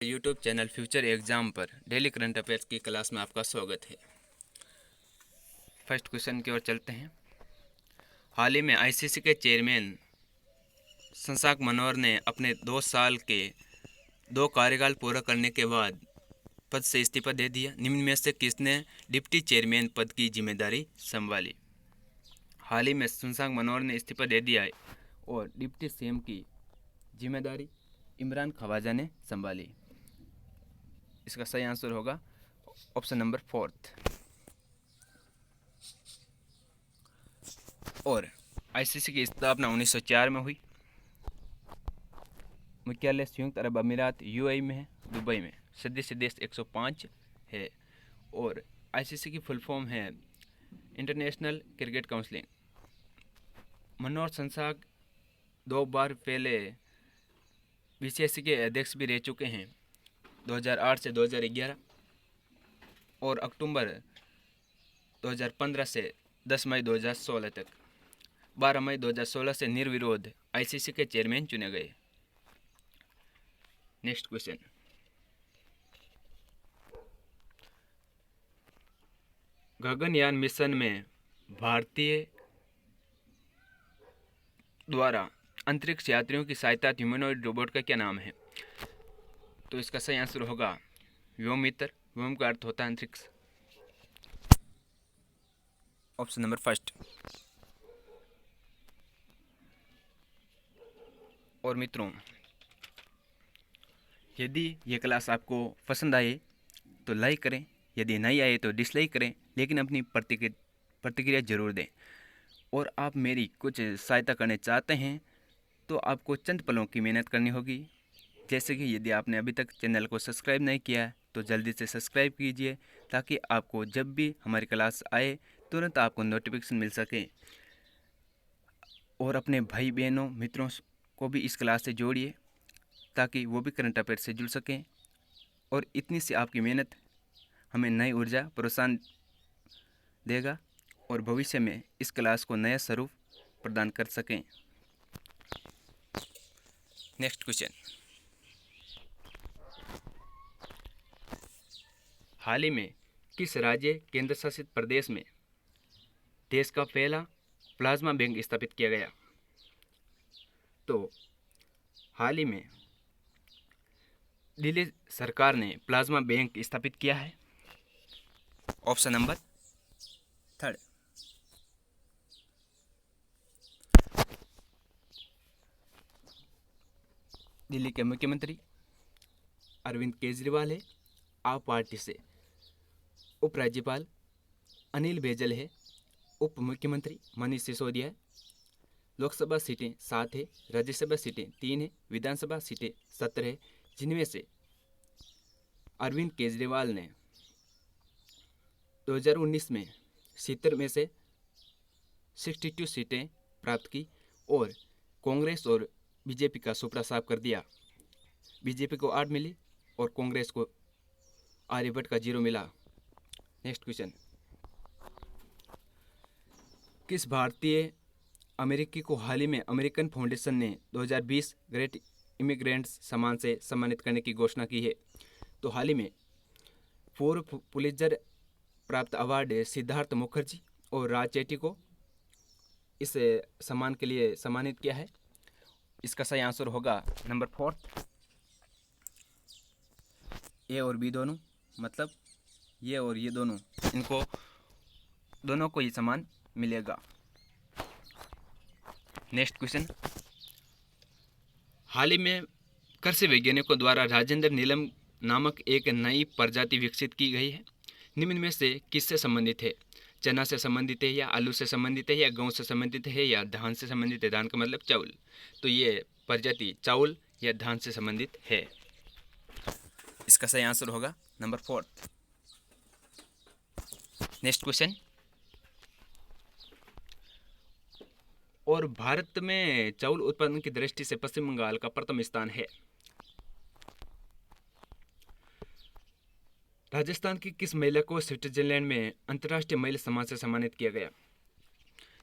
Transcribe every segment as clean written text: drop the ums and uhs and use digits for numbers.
YouTube channel future exam पर daily current affairs की class में आपका स्वागत है। फर्स्ट क्वेश्चन की ओर चलते हैं। हाल ही में आईसीसी के चेयरमैन शशांक मनोहर ने अपने 2 साल के 2 कार्यकाल पूरा करने के बाद पद से इस्तीफा दे दिया। निम्न में से किसने डिप्टी चेयरमैन पद की जिम्मेदारी संभाली? हाल ही में शशांक मनोहर ने इस्तीफा दे दिया है और डिप्टी सीएम की जिम्मेदारी इमरान खवाजा ने संभाली। इसका सही आंसर होगा ऑप्शन नंबर 4। और आईसीसी की स्थापना 1904 में हुई। मुख्यालय संयुक्त अरब अमीरात यूएई में है, दुबई में। सदस्य देश 105 है। और आईसीसी की फुल फॉर्म है इंटरनेशनल क्रिकेट काउंसिल। मनोहर शशांक 2 बार पहले बीसीसीआई के अध्यक्ष भी रह चुके हैं, 2008 से 2011 और अक्टूबर 2015 से 10 मई 2016 तक। 12 मई 2016 से निर्विरोध आईसीसी के चेयरमैन चुने गए। Next question. गगनयान मिशन में भारतीय द्वारा अंतरिक्ष यात्रियों की सहायता ह्यूमनॉइड रोबोट का क्या नाम है? तो इसका सही आंसर होगा व्योममित्र। व्योम का अर्थ होता है अंतरिक्ष। Option number 1। और मित्रों, यदि ये क्लास आपको पसंद आए तो लाइक करें, यदि नहीं आए तो डिसलाइक करें, लेकिन अपनी प्रतिक्रिया जरूर दें। और आप मेरी कुछ सहायता करने चाहते हैं तो आपको चंद पलों की मेहनत करनी होगी। जैसे कि यदि आपने अभी तक चैनल को सब्सक्राइब नहीं किया है तो जल्दी से सब्सक्राइब कीजिए, ताकि आपको जब भी हमारी क्लास आए तुरंत आपको नोटिफिकेशन मिल सके। और अपने भाई बहनों मित्रों को भी इस क्लास से जोड़िए, ताकि वो भी करंट अफेयर से जुड़ सकें। और इतनी सी आपकी मेहनत हमें नई ऊर्जा प्रोत्साहन देगा और भविष्य में इस क्लास को नया स्वरूप प्रदान कर सकें। Next question. हाल ही में किस राज्य केंद्र शासित प्रदेश में देश का पहला प्लाज्मा बैंक स्थापित किया गया? तो हाल ही में दिल्ली सरकार ने प्लाज्मा बैंक स्थापित किया है। Option number 3। दिल्ली के मुख्यमंत्री अरविंद केजरीवाल है, आप पार्टी से। उपराज्यपाल अनिल बैजल है। उप मुख्यमंत्री मनीष सिसोदिया है। लोकसभा सीटें 7 है, राज्यसभा सीटें 3 है, विधानसभा सीटें 17 है, जिनमें से अरविंद केजरीवाल ने 2019 में 70 में से 62 सीटें प्राप्त की और कांग्रेस और बीजेपी का सुपड़ा साफ कर दिया। बीजेपी को 8 मिली और कांग्रेस को आर्यभट्ट का 0 मिला। Next question. किस भारतीय अमेरिकी को हाल ही में अमेरिकन फाउंडेशन ने 2020 ग्रेट इमिग्रेंट्स सम्मान से सम्मानित करने की घोषणा की है? तो हाल ही में पूर्व पुलित्जर प्राप्त अवार्ड सिद्धार्थ मुखर्जी और राज चेट्टी को इस सम्मान के लिए सम्मानित किया है। इसका सही आंसर होगा नंबर 4। ए और बी दोनों, मतलब ये और ये दोनों, इनको दोनों को ये सम्मान मिलेगा। Next question. हाल ही में कृषि वैज्ञानिकों द्वारा राजेंद्र नीलम नामक एक नई प्रजाति विकसित की गई है। निम्न में से किससे संबंधित है? चना से संबंधित है, या आलू से संबंधित है, या गेहूं से संबंधित है, या धान से संबंधित है? धान का मतलब चावल। तो ये प्रजाति चावल या धान से संबंधित है। इसका सही आंसर होगा नंबर 4। Next question. और भारत में चावल उत्पादन की दृष्टि से पश्चिम बंगाल का प्रथम स्थान है। राजस्थान की किस महिला को स्विट्जरलैंड में अंतर्राष्ट्रीय महिला सम्मान से सम्मानित किया गया?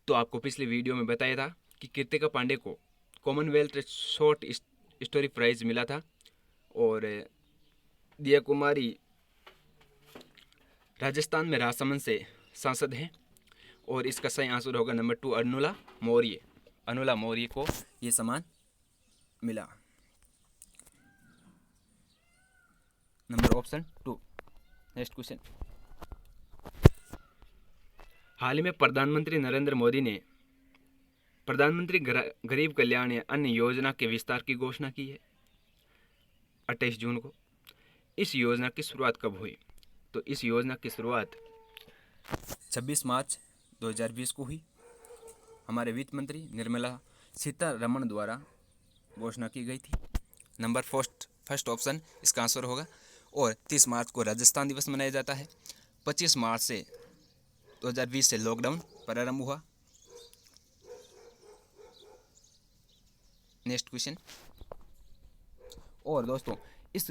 तो आपको पिछले वीडियो में बताया था कि कृतिका पांडे को कॉमनवेल्थ शॉर्ट स्टोरी प्राइज मिला था और दिया कुमारी राजस्थान में राजसमंद से सांसद हैं और इसका सही आंसर होगा नंबर 2 अनुला मौर्य। अनुला मौर्य को ये सम्मान मिला। Number option 2। Next question. हाल ही में प्रधानमंत्री नरेंद्र मोदी ने प्रधानमंत्री गरीब कल्याण अन्न योजना के विस्तार की घोषणा की है 28 जून को। इस योजना की शुरुआत कब हुई? तो इस योजना की शुरुआत 26 मार्च 2020 को हुई। हमारे वित्त मंत्री निर्मला सीतारमण द्वारा घोषणा की गई थी। नंबर फर्स्ट ऑप्शन इसका आंसर होगा। और 30 मार्च को राजस्थान दिवस मनाया जाता है। 25 मार्च से 2020 से लॉकडाउन प्रारंभ हुआ। Next question. और दोस्तों इस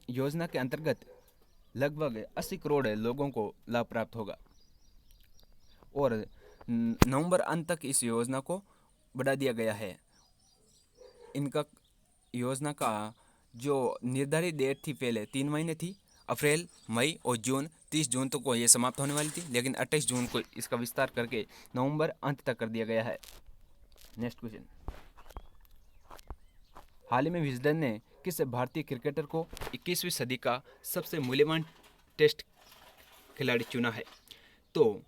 योजना के अंतर्गत लगभग 80 करोड़ लोगों को लाभ प्राप्त होगा और नवंबर अंत तक इस योजना को बढ़ा दिया गया है। इनका योजना का जो निर्धारित डेट थी पहले 3 महीने थी, अप्रैल, मई और जून। 30 जून तक को ये समाप्त होने वाली थी, लेकिन 28 जून को इसका विस्तार करके नवंबर अंत तक कर दिया गया है। Next question. हाल ही में विजडन ने किस भारतीय क्रिकेटर को 21वीं सदी का सबसे मूल्यवान टेस्ट खिलाड़ी चुना है? तो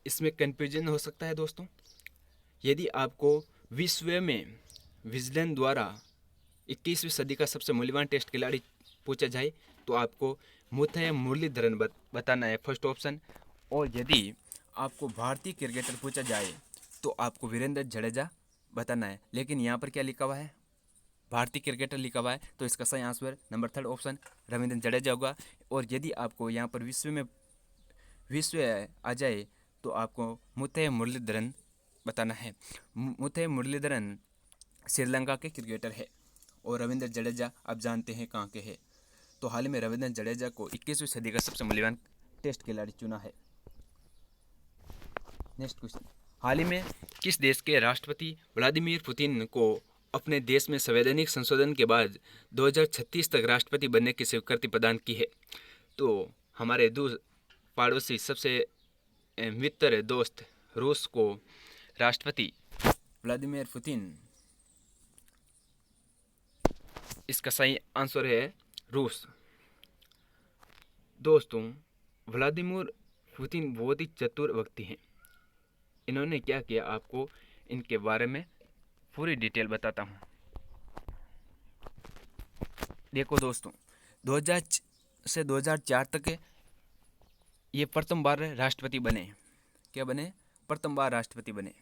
इसमें कंफ्यूजन हो सकता है दोस्तों। यदि आपको विश्व में विजडन द्वारा 21वीं सदी का सबसे मूल्यवान टेस्ट खिलाड़ी पूछा जाए तो आपको मुथैया मुरलीधरन बताना है, फर्स्ट ऑप्शन। और यदि आपको भारतीय क्रिकेटर पूछा जाए तो आपको वीरेंद्र जडेजा बताना है। लेकिन यहाँ पर क्या लिखा हुआ है? भारतीय क्रिकेटर लिखा हुआ है, तो इसका सही answer number 3 option Ravindra Jadeja होगा। और यदि आपको यहाँ पर विश्व आ जाए तो आपको मुथैया मुरलीधरन बताना है। मुथैया मुरलीधरन श्रीलंका के क्रिकेटर है और रविंद्र जडेजा आप जानते हैं कहाँ के हैं। तो हाल ही में रविंद्र जडेजा को 21वीं सदी का सबसे मूल्यवान टेस्ट खिलाड़ी चुना है। Next question. हाल ही में किस देश के राष्ट्रपति व्लादिमीर पुतिन को अपने देश में संवैधानिक संशोधन के बाद 2036 तक राष्ट्रपति बनने की स्वीकृति प्रदान की है? तो हमारे दूर पड़ोसी सबसे मित्र दोस्त रूस को राष्ट्रपति व्लादिमीर पुतिन, इसका सही आंसर है रूस। दोस्तों व्लादिमीर पुतिन बहुत ही चतुर व्यक्ति हैं। इन्होंने क्या किया आपको इनके बारे में पूरी डिटेल बताता हूँ। देखो दोस्तों 2000 से 2004 तक ये प्रथम बार राष्ट्रपति बने। क्या बने? प्रथम बार राष्ट्रपति बने।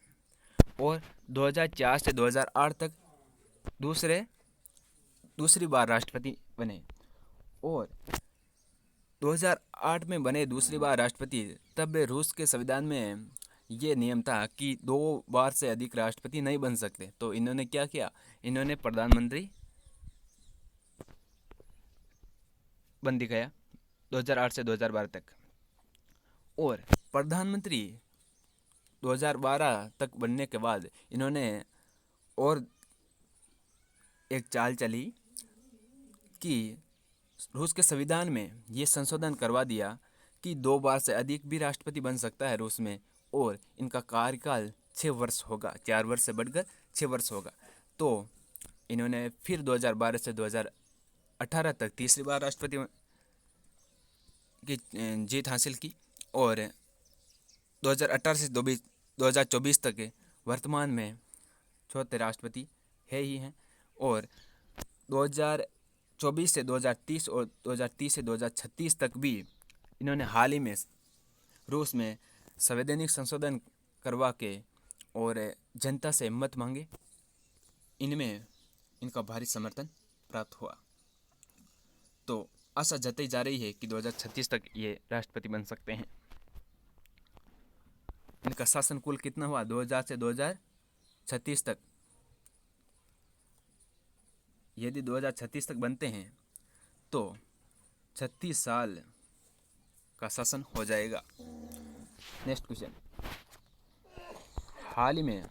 और 2004 से 2008 तक दूसरी बार राष्ट्रपति बने। और 2008 में बने दूसरी बार राष्ट्रपति। तब रूस के संविधान में ये नियम था कि 2 बार से अधिक राष्ट्रपति नहीं बन सकते। तो इन्होंने क्या किया? इन्होंने प्रधानमंत्री बन दिखाया 2008 से 2012 तक। और प्रधानमंत्री 2012 तक बनने के बाद इन्होंने और एक चाल चली कि रूस के संविधान में ये संशोधन करवा दिया कि 2 बार से अधिक भी राष्ट्रपति बन सकता है रूस में। और इनका कार्यकाल 6 वर्ष होगा, 4 वर्ष से बढ़कर 6 वर्ष होगा। तो इन्होंने फिर 2012 से 2018 तक तीसरी बार राष्ट्रपति की जीत हासिल की। और 2018 से 2024 तक वर्तमान में चौथे राष्ट्रपति है ही हैं। और 2024 से 2030 और 2030 से 2036 तक भी इन्होंने हाल ही में रूस में संवैधानिक संशोधन करवा के और जनता से मत मांगे। इनमें इनका भारी समर्थन प्राप्त हुआ। तो आशा जताई जा रही है कि 2036 तक ये राष्ट्रपति बन सकते हैं। इनका शासन कुल कितना हुआ? 2000 से 2036 तक। यदि 2036 तक बनते हैं तो 36 साल का शासन हो जाएगा। Next question. हाल ही में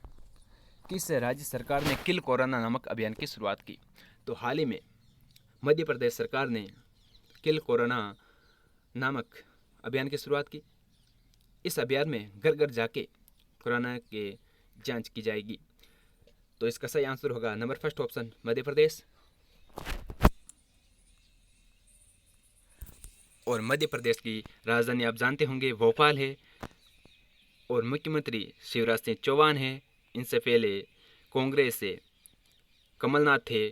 किस राज्य सरकार ने किल कोरोना नामक अभियान की शुरुआत की? तो हाल ही में मध्य प्रदेश सरकार ने किल कोरोना नामक अभियान की शुरुआत की। इस अभियान में घर घर जाके कोरोना के जांच की जाएगी। तो इसका सही आंसर होगा number first option Madhya Pradesh. और मध्य प्रदेश की राजधानी आप जानते होंगे भोपाल है और मुख्यमंत्री शिवराज सिंह चौहान है। इनसे पहले कांग्रेस से कमलनाथ थे,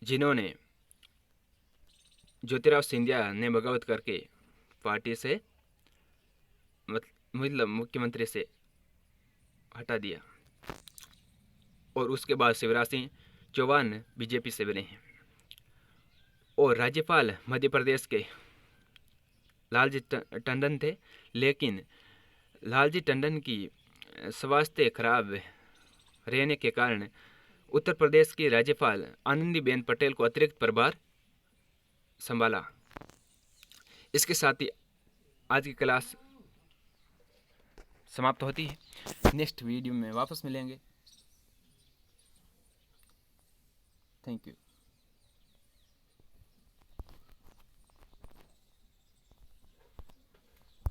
जिन्होंने ज्योतिराव सिंधिया ने बगावत करके पार्टी से मतलब मुख्यमंत्री से हटा दिया और उसके बाद शिवराज सिंह चौहान बीजेपी से बने हैं। और राज्यपाल मध्य प्रदेश के लालजी टंडन थे, लेकिन लालजी टंडन की स्वास्थ्य खराब रहने के कारण उत्तर प्रदेश की राज्यपाल आनंदीबेन पटेल को अतिरिक्त प्रभार संभाला। इसके साथ ही आज की क्लास समाप्त होती है। नेक्स्ट वीडियो में वापस मिलेंगे। Thank you.